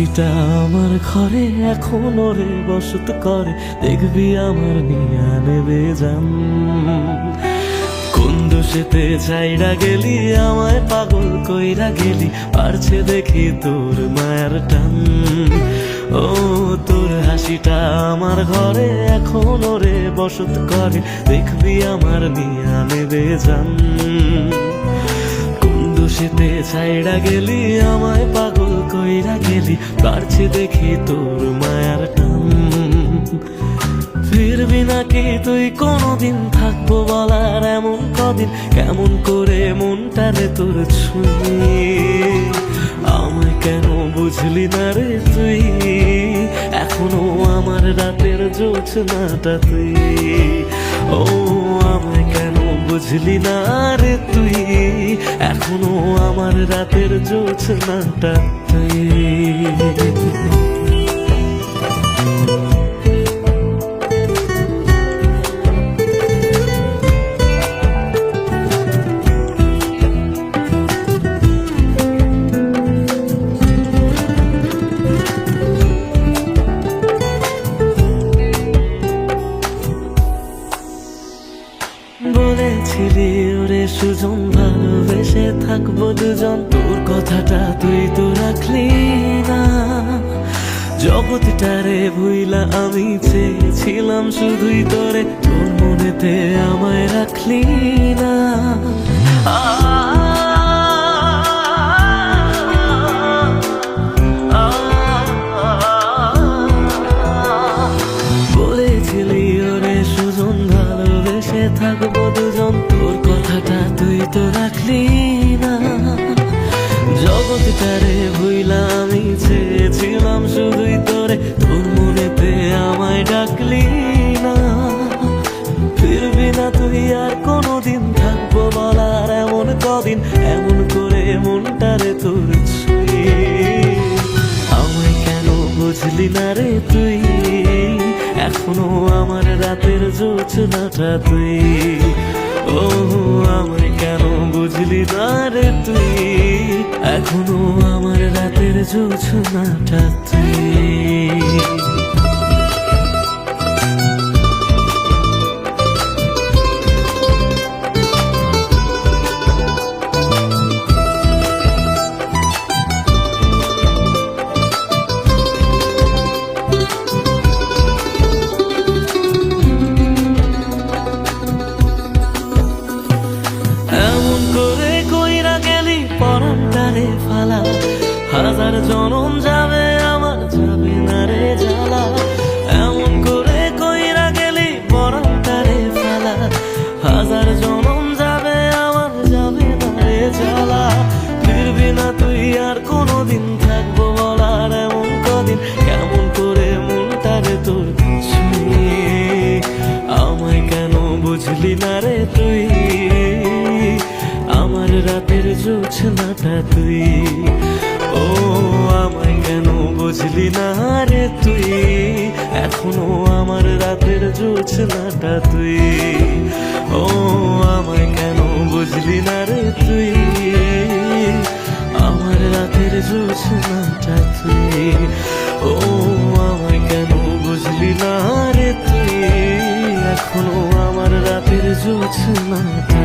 হাসিটা আমার ঘরে এখনো রে বসত করে, দেখবি আমার নিয়া নেবে জান। কোন দোষেতে চাইরা গেলি আমায় পাগল কইরা গেলি, পারছে দেখি তোর মায়ের টান। ও তোর হাসিটা আমার ঘরে এখনো রে বসত করে, দেখবি আমার নিয়া নেবে জান। দোষেতে ছাইড়া গেলি আমায় পাগল কইরা গেলি, পারছে দেখি তোর মায়ার টান। ফিরবি নাকি তুই কোনদিন, থাকবো বলার এমন কদিন, কেমন করে মনটারে তোর ছুঁয়ে। আমায় কেন বুঝলি না রে তুই, এখনো আমার রাতের জোছনাটা তুই। ও আমায় কেন বুঝলি না রে তুই, এখনো আমার রাতের জোছনাটা তুই। বলেছিলি ওরে সুজন ভালোবেসে থাকবো দুজন, তোর কথাটা তুই তো রাখলি না। জগৎটারে ভুইলা আমি চেয়েছিলাম শুধুই তোরে, তোর মনেতে আমায় রাখলি না। বলেছিলি ওরে সুজন ভালোবেসে থাকবো দুজন, তোর কথাটা তুই তো রাখলি না। জগৎটারে ভুইলা আমি চেয়েছিলাম শুধুই তোরে, তোর মনেতে আমায় ডাকলি না। ফিরবি না তুই আর কোনদিন, থাকবো বলার এমন কদিন, এমন করে মনটারে তোর ছুঁয়ে। আমায় কেন বুঝলি না রে তুই, এখনো আমার রাতের জোছনাটা তুই। ও আমায় কেন বুঝলি না রে তুই, এখনো আমার রাতের জোছনাটা তুই। পরানটারে ফালা, হাজার জনম যাবে আমার যাবে না রে জ্বালা। এমন করে কইরা গেলি পরানটারে ফালা, হাজার জনম যাবে আমার যাবে না রে জ্বালা। ফিরবি না তুই আর কোনদিন, থাকবো বলার এমন কদিন, কেমন করে মনটারে তোর ছুঁয়ে। আমায় কেন বুঝলি না রে তুই, আমার রাতের জোছনাটা তুই। ও আমায় কেন বুঝলি না রে তুই, এখনো আমার রাতের জোছনাটা তুই। ও আমায় কেন বুঝলি না রে তুই, আমার রাতের জোছনাটা তুই। ও আমায় কেন বুঝলি না রে তুই, এখনো আমার রাতের জোছনাটা।